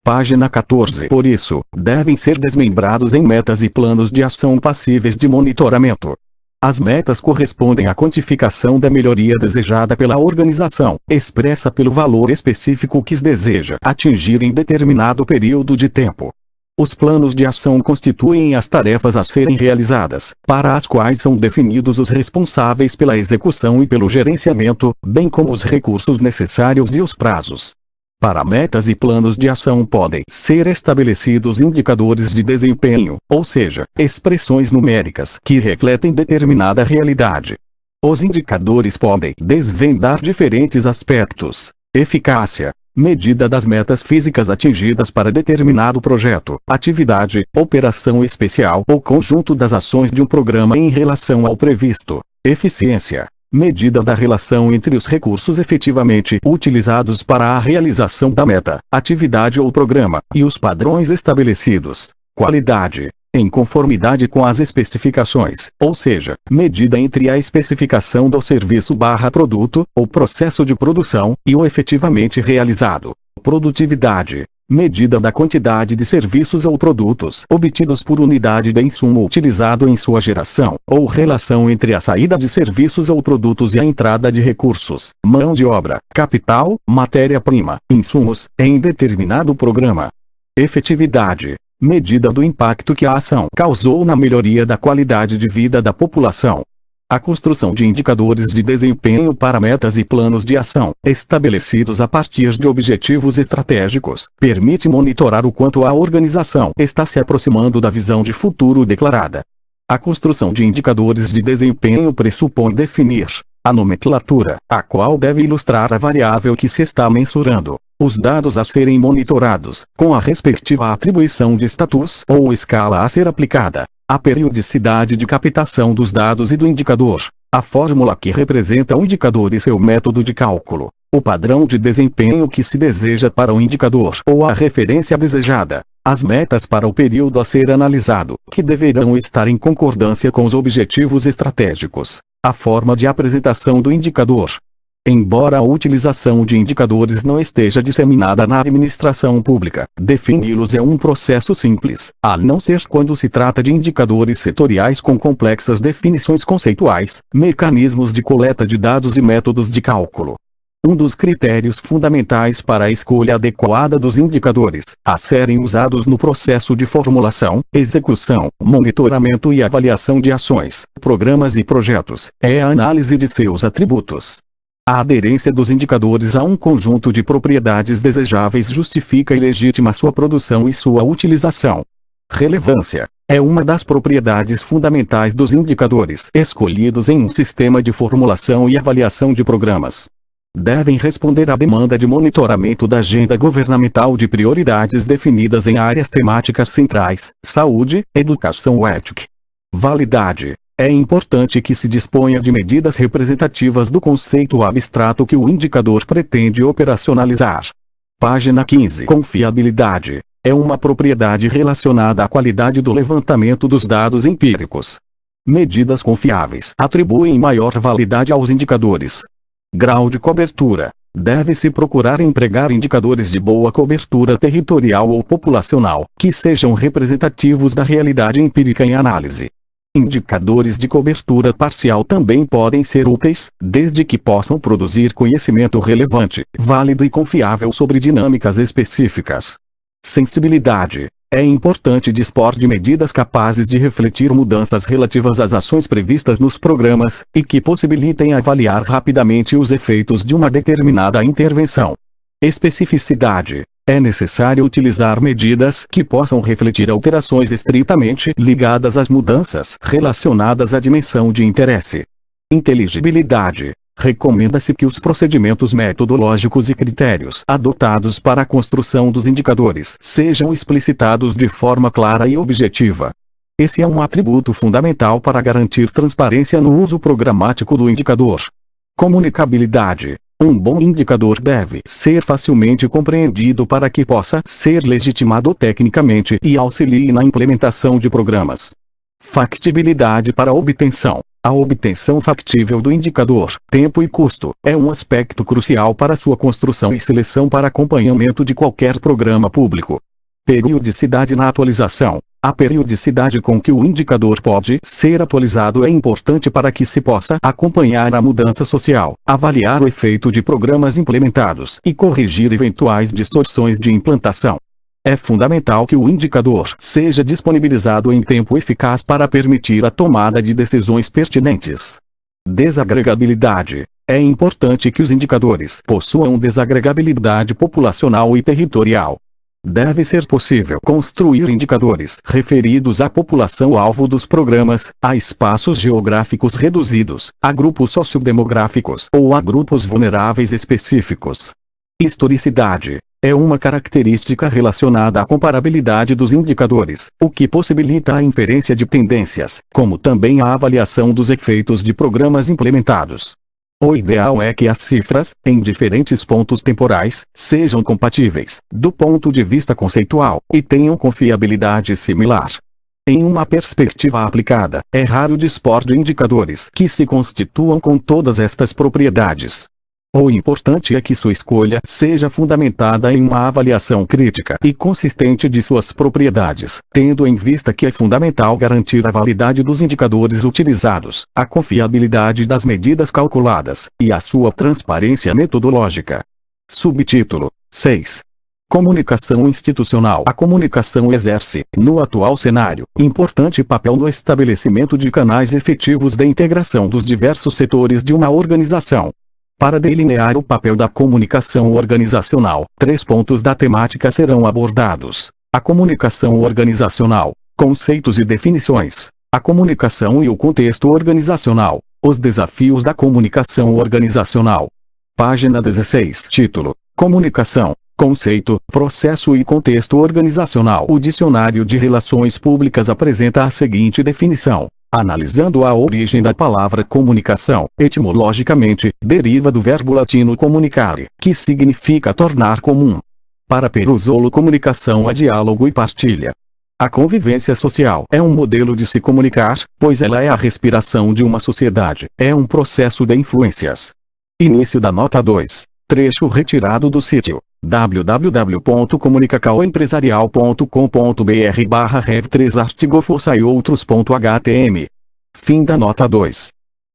Página 14. Por isso, devem ser desmembrados em metas e planos de ação passíveis de monitoramento. As metas correspondem à quantificação da melhoria desejada pela organização, expressa pelo valor específico que se deseja atingir em determinado período de tempo. Os planos de ação constituem as tarefas a serem realizadas, para as quais são definidos os responsáveis pela execução e pelo gerenciamento, bem como os recursos necessários e os prazos. Para metas e planos de ação podem ser estabelecidos indicadores de desempenho, ou seja, expressões numéricas que refletem determinada realidade. Os indicadores podem desvendar diferentes aspectos: eficácia, medida das metas físicas atingidas para determinado projeto, atividade, operação especial ou conjunto das ações de um programa em relação ao previsto, eficiência, medida da relação entre os recursos efetivamente utilizados para a realização da meta, atividade ou programa, e os padrões estabelecidos, qualidade, em conformidade com as especificações, ou seja, medida entre a especificação do serviço/produto, ou processo de produção, e o efetivamente realizado, produtividade, medida da quantidade de serviços ou produtos obtidos por unidade de insumo utilizado em sua geração, ou relação entre a saída de serviços ou produtos e a entrada de recursos, mão de obra, capital, matéria-prima, insumos, em determinado programa. Efetividade, medida do impacto que a ação causou na melhoria da qualidade de vida da população. A construção de indicadores de desempenho para metas e planos de ação, estabelecidos a partir de objetivos estratégicos, permite monitorar o quanto a organização está se aproximando da visão de futuro declarada. A construção de indicadores de desempenho pressupõe definir a nomenclatura, a qual deve ilustrar a variável que se está mensurando, os dados a serem monitorados, com a respectiva atribuição de status ou escala a ser aplicada, a periodicidade de captação dos dados e do indicador, a fórmula que representa o indicador e seu método de cálculo, o padrão de desempenho que se deseja para o indicador ou a referência desejada, as metas para o período a ser analisado, que deverão estar em concordância com os objetivos estratégicos, a forma de apresentação do indicador. Embora a utilização de indicadores não esteja disseminada na administração pública, defini-los é um processo simples, a não ser quando se trata de indicadores setoriais com complexas definições conceituais, mecanismos de coleta de dados e métodos de cálculo. Um dos critérios fundamentais para a escolha adequada dos indicadores, a serem usados no processo de formulação, execução, monitoramento e avaliação de ações, programas e projetos, é a análise de seus atributos. A aderência dos indicadores a um conjunto de propriedades desejáveis justifica e legitima sua produção e sua utilização. Relevância é uma das propriedades fundamentais dos indicadores escolhidos em um sistema de formulação e avaliação de programas. Devem responder à demanda de monitoramento da agenda governamental de prioridades definidas em áreas temáticas centrais: saúde, educação, ética. Validade. É importante que se disponha de medidas representativas do conceito abstrato que o indicador pretende operacionalizar. Página 15. Confiabilidade. É uma propriedade relacionada à qualidade do levantamento dos dados empíricos. Medidas confiáveis atribuem maior validade aos indicadores. Grau de cobertura. Deve-se procurar empregar indicadores de boa cobertura territorial ou populacional, que sejam representativos da realidade empírica em análise. Indicadores de cobertura parcial também podem ser úteis, desde que possam produzir conhecimento relevante, válido e confiável sobre dinâmicas específicas. Sensibilidade. É importante dispor de medidas capazes de refletir mudanças relativas às ações previstas nos programas, e que possibilitem avaliar rapidamente os efeitos de uma determinada intervenção. Especificidade. É necessário utilizar medidas que possam refletir alterações estritamente ligadas às mudanças relacionadas à dimensão de interesse. Inteligibilidade. Recomenda-se que os procedimentos metodológicos e critérios adotados para a construção dos indicadores sejam explicitados de forma clara e objetiva. Esse é um atributo fundamental para garantir transparência no uso programático do indicador. Comunicabilidade. Um bom indicador deve ser facilmente compreendido para que possa ser legitimado tecnicamente e auxilie na implementação de programas. Factibilidade para a obtenção. A obtenção factível do indicador, tempo e custo, é um aspecto crucial para sua construção e seleção para acompanhamento de qualquer programa público. Periodicidade na atualização. A periodicidade com que o indicador pode ser atualizado é importante para que se possa acompanhar a mudança social, avaliar o efeito de programas implementados e corrigir eventuais distorções de implantação. É fundamental que o indicador seja disponibilizado em tempo eficaz para permitir a tomada de decisões pertinentes. Desagregabilidade. É importante que os indicadores possuam desagregabilidade populacional e territorial. Deve ser possível construir indicadores referidos à população-alvo dos programas, a espaços geográficos reduzidos, a grupos sociodemográficos ou a grupos vulneráveis específicos. Historicidade. É uma característica relacionada à comparabilidade dos indicadores, o que possibilita a inferência de tendências, como também a avaliação dos efeitos de programas implementados. O ideal é que as cifras, em diferentes pontos temporais, sejam compatíveis, do ponto de vista conceitual, e tenham confiabilidade similar. Em uma perspectiva aplicada, é raro dispor de indicadores que se constituam com todas estas propriedades. O importante é que sua escolha seja fundamentada em uma avaliação crítica e consistente de suas propriedades, tendo em vista que é fundamental garantir a validade dos indicadores utilizados, a confiabilidade das medidas calculadas, e a sua transparência metodológica. Subtítulo 6. Comunicação institucional. A comunicação exerce, no atual cenário, importante papel no estabelecimento de canais efetivos de integração dos diversos setores de uma organização. Para delinear o papel da comunicação organizacional, 3 pontos da temática serão abordados: a comunicação organizacional, conceitos e definições, a comunicação e o contexto organizacional, os desafios da comunicação organizacional. Página 16. Título: Comunicação, conceito, processo e contexto organizacional. O Dicionário de Relações Públicas apresenta a seguinte definição: analisando a origem da palavra comunicação, etimologicamente, deriva do verbo latino comunicare, que significa tornar comum. Para Peruzolo, comunicação é diálogo e partilha. A convivência social é um modelo de se comunicar, pois ela é a respiração de uma sociedade, é um processo de influências. Início da nota 2. Trecho retirado do sítio www.comunicacaoempresarial.com.br/rev3 artigo força e outros.htm. Fim da nota 2.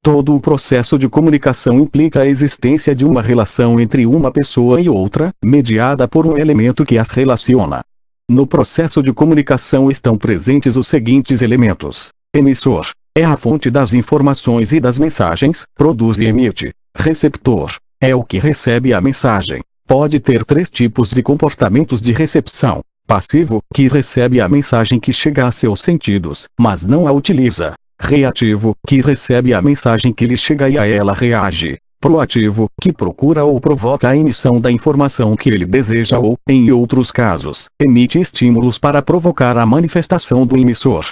Todo o processo de comunicação implica a existência de uma relação entre uma pessoa e outra, mediada por um elemento que as relaciona. No processo de comunicação estão presentes os seguintes elementos: emissor, é a fonte das informações e das mensagens, produz e emite. Receptor, é o que recebe a mensagem. Pode ter 3 tipos de comportamentos de recepção: passivo, que recebe a mensagem que chega a seus sentidos, mas não a utiliza; reativo, que recebe a mensagem que lhe chega e a ela reage; proativo, que procura ou provoca a emissão da informação que ele deseja ou, em outros casos, emite estímulos para provocar a manifestação do emissor.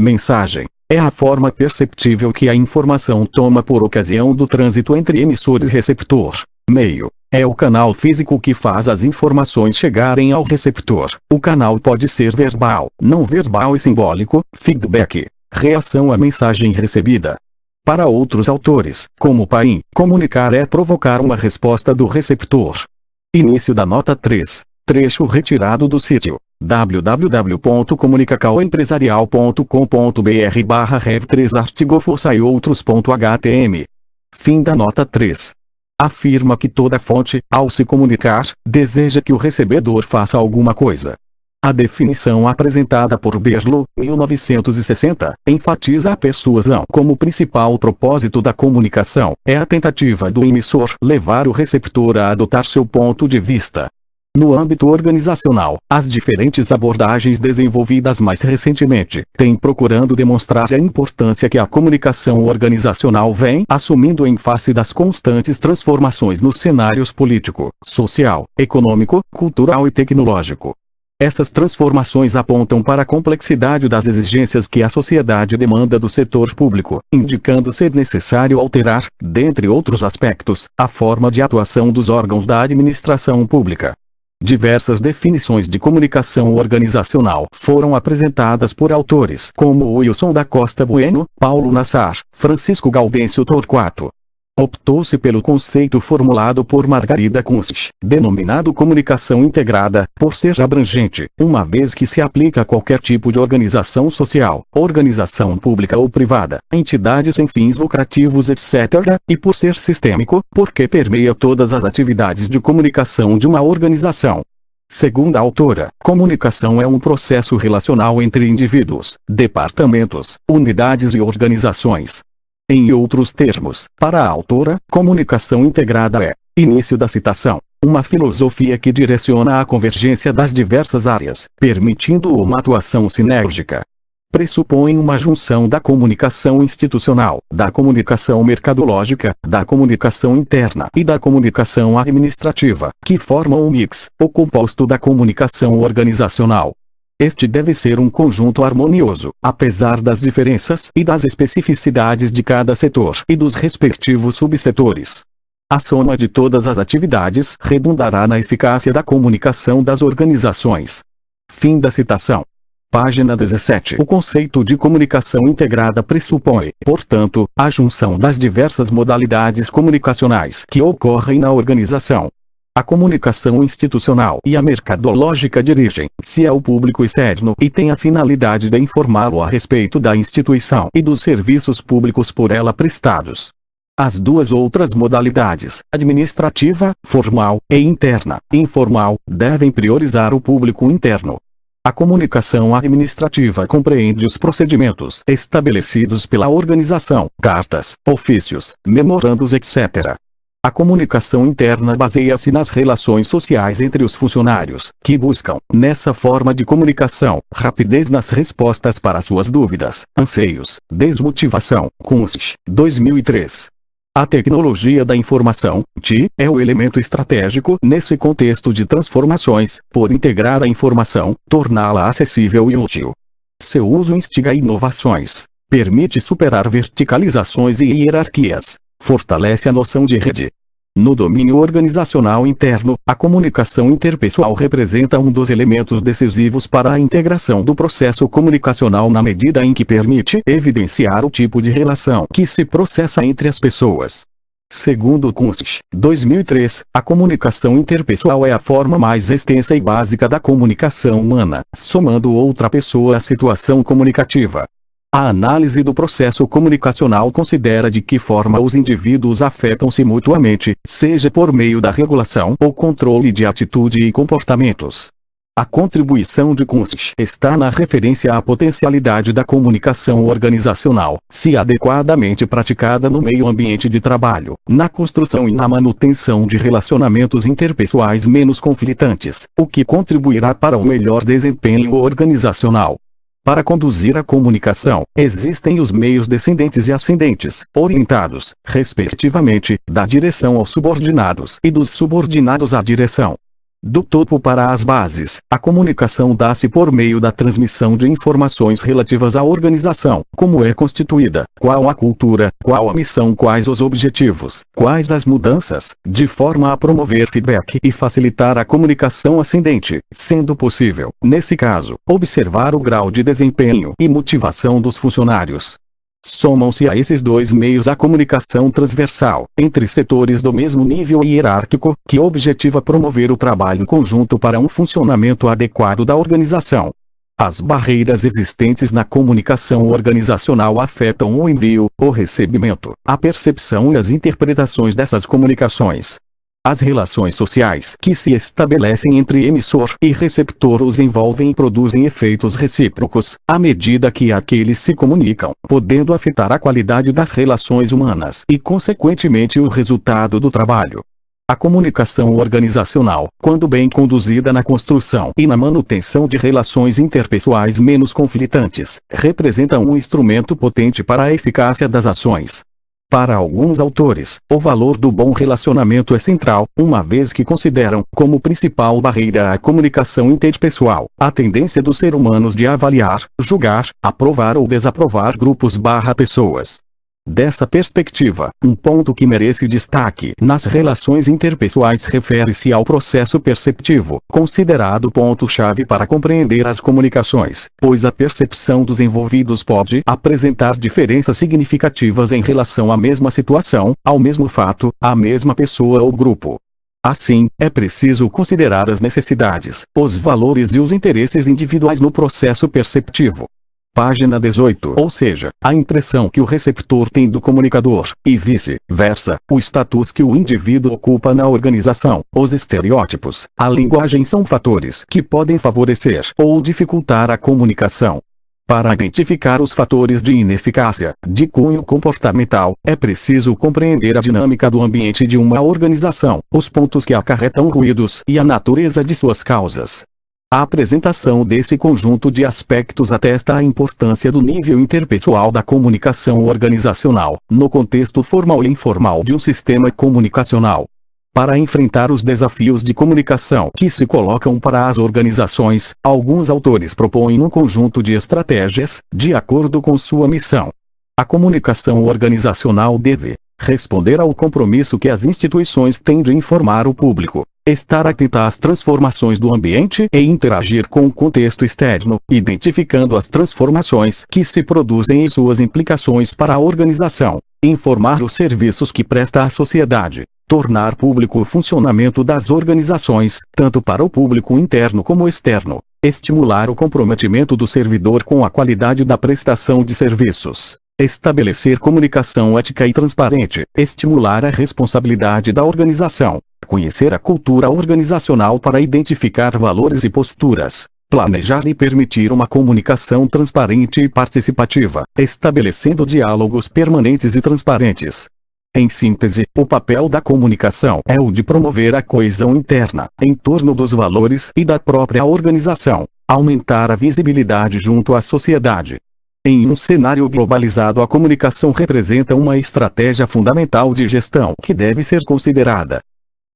Mensagem, é a forma perceptível que a informação toma por ocasião do trânsito entre emissor e receptor. Meio, é o canal físico que faz as informações chegarem ao receptor. O canal pode ser verbal, não verbal e simbólico, feedback, reação à mensagem recebida. Para outros autores, como Paim, comunicar é provocar uma resposta do receptor. Início da nota 3. Trecho retirado do sítio www.comunicacaoempresarial.com.br/rev3 artigo força e outros.htm. Fim da nota 3. Afirma que toda fonte, ao se comunicar, deseja que o recebedor faça alguma coisa. A definição apresentada por Berlo, 1960, enfatiza a persuasão como principal propósito da comunicação. É a tentativa do emissor levar o receptor a adotar seu ponto de vista. No âmbito organizacional, as diferentes abordagens desenvolvidas mais recentemente têm procurando demonstrar a importância que a comunicação organizacional vem assumindo em face das constantes transformações nos cenários político, social, econômico, cultural e tecnológico. Essas transformações apontam para a complexidade das exigências que a sociedade demanda do setor público, indicando ser necessário alterar, dentre outros aspectos, a forma de atuação dos órgãos da administração pública. Diversas definições de comunicação organizacional foram apresentadas por autores como Wilson da Costa Bueno, Paulo Nassar, Francisco Gaudêncio Torquato. Optou-se pelo conceito formulado por Margarida Kunsch, denominado comunicação integrada, por ser abrangente, uma vez que se aplica a qualquer tipo de organização social, organização pública ou privada, entidade sem fins lucrativos etc., e por ser sistêmico, porque permeia todas as atividades de comunicação de uma organização. Segundo a autora, comunicação é um processo relacional entre indivíduos, departamentos, unidades e organizações. Em outros termos, para a autora, comunicação integrada é, início da citação, uma filosofia que direciona a convergência das diversas áreas, permitindo uma atuação sinérgica. Pressupõe uma junção da comunicação institucional, da comunicação mercadológica, da comunicação interna e da comunicação administrativa, que formam um mix, o composto da comunicação organizacional. Este deve ser um conjunto harmonioso, apesar das diferenças e das especificidades de cada setor e dos respectivos subsetores. A soma de todas as atividades redundará na eficácia da comunicação das organizações. Fim da citação. Página 17. O conceito de comunicação integrada pressupõe, portanto, a junção das diversas modalidades comunicacionais que ocorrem na organização. A comunicação institucional e a mercadológica dirigem-se ao público externo e têm a finalidade de informá-lo a respeito da instituição e dos serviços públicos por ela prestados. As duas outras modalidades, administrativa, formal, e interna, informal, devem priorizar o público interno. A comunicação administrativa compreende os procedimentos estabelecidos pela organização, cartas, ofícios, memorandos etc. A comunicação interna baseia-se nas relações sociais entre os funcionários, que buscam, nessa forma de comunicação, rapidez nas respostas para suas dúvidas, anseios, desmotivação. Kunsch, 2003. A tecnologia da informação, TI, é o elemento estratégico nesse contexto de transformações, por integrar a informação, torná-la acessível e útil. Seu uso instiga inovações, permite superar verticalizações e hierarquias, fortalece a noção de rede. No domínio organizacional interno, a comunicação interpessoal representa um dos elementos decisivos para a integração do processo comunicacional na medida em que permite evidenciar o tipo de relação que se processa entre as pessoas. Segundo Kunsch, 2003, a comunicação interpessoal é a forma mais extensa e básica da comunicação humana, somando outra pessoa à situação comunicativa. A análise do processo comunicacional considera de que forma os indivíduos afetam-se mutuamente, seja por meio da regulação ou controle de atitude e comportamentos. A contribuição de Kunsch está na referência à potencialidade da comunicação organizacional, se adequadamente praticada no meio ambiente de trabalho, na construção e na manutenção de relacionamentos interpessoais menos conflitantes, o que contribuirá para o melhor desempenho organizacional. Para conduzir a comunicação, existem os meios descendentes e ascendentes, orientados, respectivamente, da direção aos subordinados e dos subordinados à direção. Do topo para as bases, a comunicação dá-se por meio da transmissão de informações relativas à organização, como é constituída, qual a cultura, qual a missão, quais os objetivos, quais as mudanças, de forma a promover feedback e facilitar a comunicação ascendente, sendo possível, nesse caso, observar o grau de desempenho e motivação dos funcionários. Somam-se a esses dois meios a comunicação transversal, entre setores do mesmo nível hierárquico, que objetiva promover o trabalho conjunto para um funcionamento adequado da organização. As barreiras existentes na comunicação organizacional afetam o envio, o recebimento, a percepção e as interpretações dessas comunicações. As relações sociais que se estabelecem entre emissor e receptor os envolvem e produzem efeitos recíprocos, à medida que aqueles se comunicam, podendo afetar a qualidade das relações humanas e, consequentemente, o resultado do trabalho. A comunicação organizacional, quando bem conduzida na construção e na manutenção de relações interpessoais menos conflitantes, representa um instrumento potente para a eficácia das ações. Para alguns autores, o valor do bom relacionamento é central, uma vez que consideram como principal barreira à comunicação interpessoal a tendência dos seres humanos de avaliar, julgar, aprovar ou desaprovar grupos/pessoas. Dessa perspectiva, um ponto que merece destaque nas relações interpessoais refere-se ao processo perceptivo, considerado ponto-chave para compreender as comunicações, pois a percepção dos envolvidos pode apresentar diferenças significativas em relação à mesma situação, ao mesmo fato, à mesma pessoa ou grupo. Assim, é preciso considerar as necessidades, os valores e os interesses individuais no processo perceptivo. Página 18. Ou seja, a impressão que o receptor tem do comunicador, e vice-versa, o status que o indivíduo ocupa na organização, os estereótipos, a linguagem são fatores que podem favorecer ou dificultar a comunicação. Para identificar os fatores de ineficácia, de cunho comportamental, é preciso compreender a dinâmica do ambiente de uma organização, os pontos que acarretam ruídos e a natureza de suas causas. A apresentação desse conjunto de aspectos atesta a importância do nível interpessoal da comunicação organizacional, no contexto formal e informal de um sistema comunicacional. Para enfrentar os desafios de comunicação que se colocam para as organizações, alguns autores propõem um conjunto de estratégias, de acordo com sua missão. A comunicação organizacional deve responder ao compromisso que as instituições têm de informar o público, estar atenta às transformações do ambiente e interagir com o contexto externo, identificando as transformações que se produzem e suas implicações para a organização, informar os serviços que presta à sociedade, tornar público o funcionamento das organizações, tanto para o público interno como externo, estimular o comprometimento do servidor com a qualidade da prestação de serviços. Estabelecer comunicação ética e transparente, estimular a responsabilidade da organização, conhecer a cultura organizacional para identificar valores e posturas, planejar e permitir uma comunicação transparente e participativa, estabelecendo diálogos permanentes e transparentes. Em síntese, o papel da comunicação é o de promover a coesão interna, em torno dos valores e da própria organização, aumentar a visibilidade junto à sociedade. Em um cenário globalizado, a comunicação representa uma estratégia fundamental de gestão que deve ser considerada.